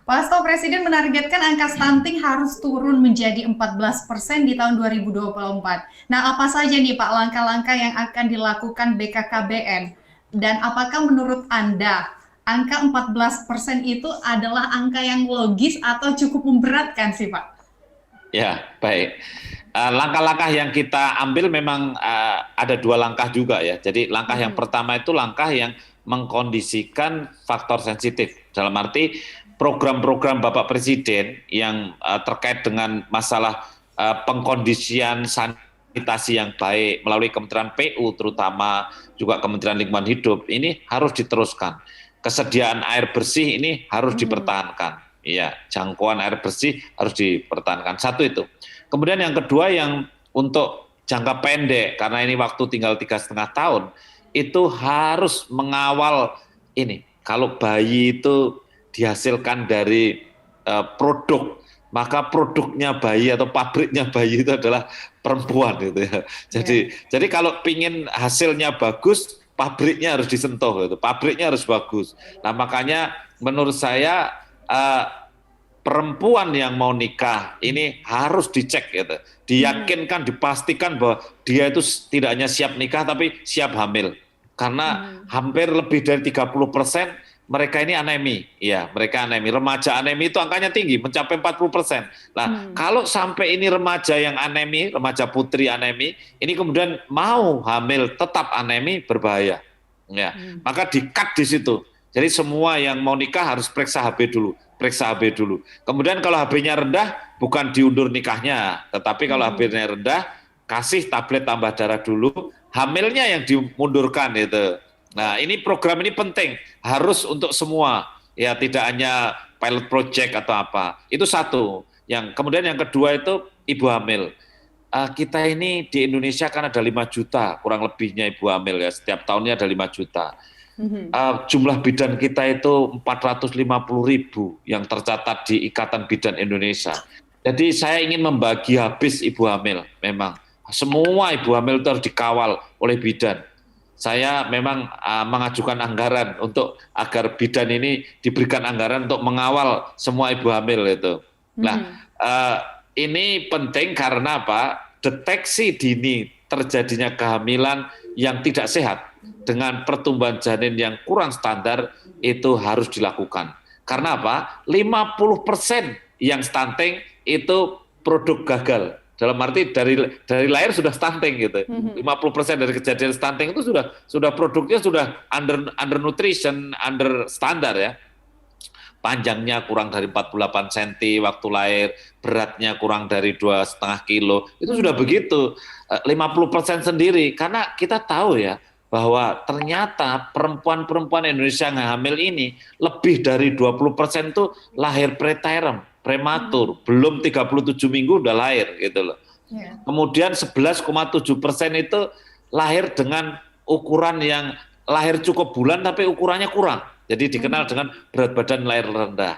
Pak Hasto, Presiden menargetkan angka stunting harus turun menjadi 14% di tahun 2024. Nah, apa saja nih Pak langkah-langkah yang akan dilakukan BKKBN? Dan apakah menurut Anda angka 14% itu adalah angka yang logis atau cukup memberatkan sih Pak? Ya, baik. Langkah-langkah yang kita ambil memang ada dua langkah juga ya. Jadi langkah yang Mhm. pertama itu langkah yang mengkondisikan faktor sensitif. Dalam arti program-program Bapak Presiden yang terkait dengan masalah pengkondisian sanitasi yang baik melalui Kementerian PU terutama juga Kementerian Lingkungan Hidup ini harus diteruskan. Kesediaan air bersih ini harus Mhm. dipertahankan. Iya, jangkauan air bersih harus dipertahankan. Satu itu. Kemudian yang kedua yang untuk jangka pendek, karena ini waktu tinggal 3,5 tahun, itu harus mengawal ini. Kalau bayi itu dihasilkan dari produk, maka produknya bayi atau pabriknya bayi itu adalah perempuan gitu ya. Ya. Jadi kalau pingin hasilnya bagus, pabriknya harus disentuh gitu. Pabriknya harus bagus. Nah, makanya menurut saya perempuan yang mau nikah ini harus dicek gitu. Mhm. Diyakinkan, dipastikan bahwa dia itu tidak hanya siap nikah tapi siap hamil. Karena Mhm. hampir lebih dari 30% mereka ini anemi. Ya, mereka anemi. Remaja anemi itu angkanya tinggi, mencapai 40%. Nah, Mhm. kalau sampai ini remaja yang anemi, remaja putri anemi, ini kemudian mau hamil tetap anemi, berbahaya. Ya, Mhm. maka di-cut di situ. Jadi semua yang mau nikah harus periksa HB dulu, periksa HB dulu. Kemudian kalau HB-nya rendah, bukan diundur nikahnya, tetapi kalau Mhm. HB-nya rendah, kasih tablet tambah darah dulu, hamilnya yang dimundurkan itu. Nah, ini program ini penting, harus untuk semua, ya tidak hanya pilot project atau apa. Itu satu. Yang kemudian yang kedua itu ibu hamil. Kita ini di Indonesia kan ada 5 juta kurang lebihnya ibu hamil ya, setiap tahunnya ada 5 juta. Mhm. Jumlah bidan kita itu 450.000 yang tercatat di Ikatan Bidan Indonesia. Jadi saya ingin membagi habis ibu hamil, memang. Semua ibu hamil itu harus dikawal oleh bidan. Saya memang mengajukan anggaran untuk agar bidan ini diberikan anggaran untuk mengawal semua ibu hamil itu. Nah, Mhm. uh, ini penting karena apa? Deteksi dini terjadinya kehamilan yang tidak sehat dengan pertumbuhan janin yang kurang standar itu harus dilakukan. Karena apa? 50% yang stunting itu produk gagal. Dalam arti dari lahir sudah stunting gitu. Mhm. 50% dari kejadian stunting itu sudah produknya sudah under nutrition, under standar ya. Panjangnya kurang dari 48 cm waktu lahir, beratnya kurang dari 2,5 kilo, itu sudah Mhm. begitu. 50% sendiri, karena kita tahu ya, bahwa ternyata perempuan-perempuan Indonesia yang hamil ini, lebih dari 20% itu lahir preterm, Mhm. prematur, belum 37 minggu udah lahir gitu loh. Ya. Kemudian 11,7% itu lahir dengan ukuran yang lahir cukup bulan tapi ukurannya kurang. Jadi dikenal Mhm. dengan berat badan lahir rendah.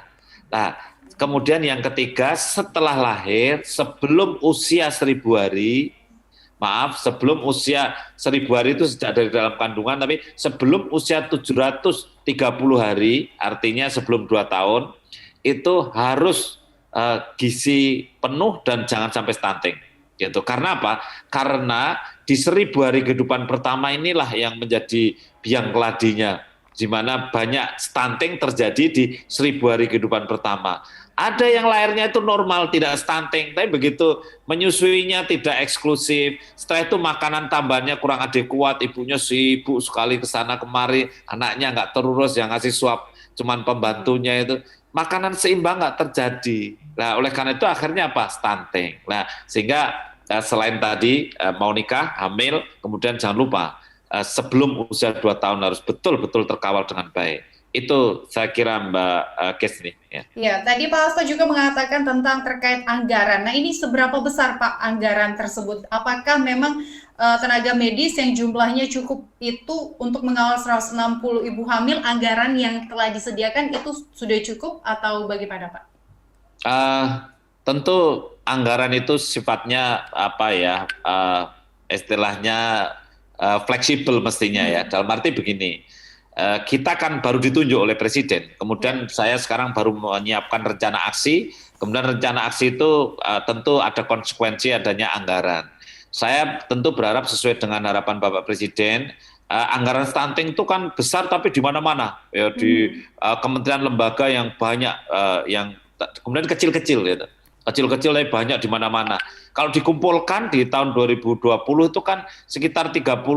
Nah, kemudian yang ketiga setelah lahir sebelum usia 1.000 hari, maaf sebelum usia 1.000 hari itu sejak dari dalam kandungan, tapi sebelum usia 730 hari, artinya sebelum 2 tahun, itu harus gizi penuh dan jangan sampai stunting. Gitu. Karena apa? Karena di 1.000 hari kehidupan pertama inilah yang menjadi biang keladinya, di mana banyak stunting terjadi di 1.000 hari kehidupan pertama. Ada yang lahirnya itu normal, tidak stunting, tapi begitu menyusuinya tidak eksklusif, setelah itu makanan tambahannya kurang adekuat, ibunya sibuk sekali ke sana kemari, anaknya nggak terurus, yang ngasih suap cuman Mhm. pembantunya itu, makanan seimbang nggak terjadi. Nah, oleh karena itu akhirnya apa? Stunting. Nah, sehingga selain tadi mau nikah, hamil, kemudian jangan lupa sebelum usia 2 tahun harus betul-betul terkawal dengan baik. Itu saya kira Mbak Kes nih. Ya. Ya, tadi Pak Hasto juga mengatakan tentang terkait anggaran. Nah, ini seberapa besar Pak anggaran tersebut? Apakah memang tenaga medis yang jumlahnya cukup itu untuk mengawal 160 ibu hamil, anggaran yang telah disediakan itu sudah cukup atau bagaimana Pak? Uh, Tentu anggaran itu sifatnya apa ya, istilahnya fleksibel mestinya ya. Mhm. Dalam arti begini, kita kan baru ditunjuk oleh Presiden. Kemudian saya sekarang baru menyiapkan rencana aksi. Kemudian rencana aksi itu tentu ada konsekuensi adanya anggaran. Saya tentu berharap sesuai dengan harapan Bapak Presiden, anggaran stunting itu kan besar tapi di mana-mana, ya, di kementerian lembaga yang banyak, yang kemudian kecil-kecil gitu. Kecil-kecil tapi banyak di mana-mana. Kalau dikumpulkan di tahun 2020 itu kan sekitar 39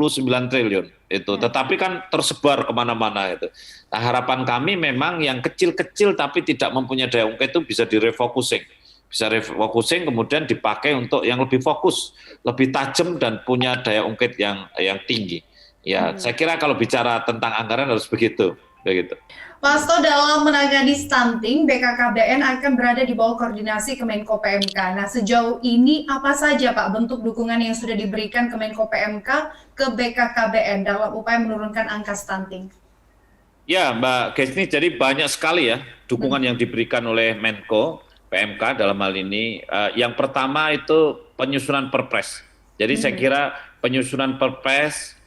triliun itu, tetapi kan tersebar kemana-mana itu. Nah, harapan kami memang yang kecil-kecil tapi tidak mempunyai daya ungkit itu bisa direfocusing. Bisa refocusing kemudian dipakai untuk yang lebih fokus, lebih tajam dan punya daya ungkit yang tinggi. Ya, saya kira kalau bicara tentang anggaran harus begitu. Pak Hasto, dalam menangani stunting, BKKBN akan berada di bawah koordinasi Kemenko PMK. Nah, sejauh ini apa saja Pak bentuk dukungan yang sudah diberikan Kemenko PMK ke BKKBN dalam upaya menurunkan angka stunting? Ya, Mbak Gesni, jadi banyak sekali ya dukungan yang diberikan oleh Menko PMK dalam hal ini. Yang pertama itu penyusunan Perpres. Jadi saya kira penyusunan Perpres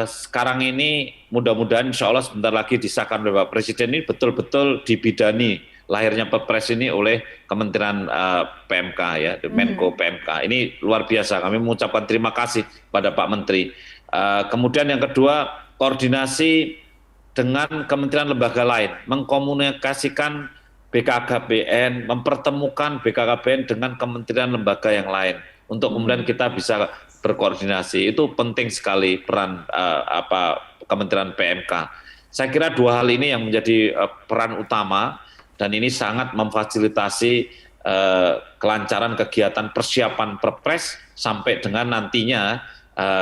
sekarang ini mudah-mudahan insya Allah sebentar lagi disahkan oleh Bapak Presiden, ini betul-betul dibidani lahirnya Perpres ini oleh Kementerian PMK ya, Menko PMK. Ini luar biasa, kami mengucapkan terima kasih pada Pak Menteri. Kemudian yang kedua, koordinasi dengan kementerian lembaga lain, mengkomunikasikan BKKBN, mempertemukan BKKBN dengan kementerian lembaga yang lain untuk kemudian kita bisa berkoordinasi. Itu penting sekali peran Kementerian PMK. Saya kira dua hal ini yang menjadi peran utama dan ini sangat memfasilitasi kelancaran kegiatan persiapan Perpres sampai dengan nantinya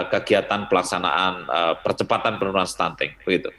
kegiatan pelaksanaan percepatan penurunan stunting. Begitu.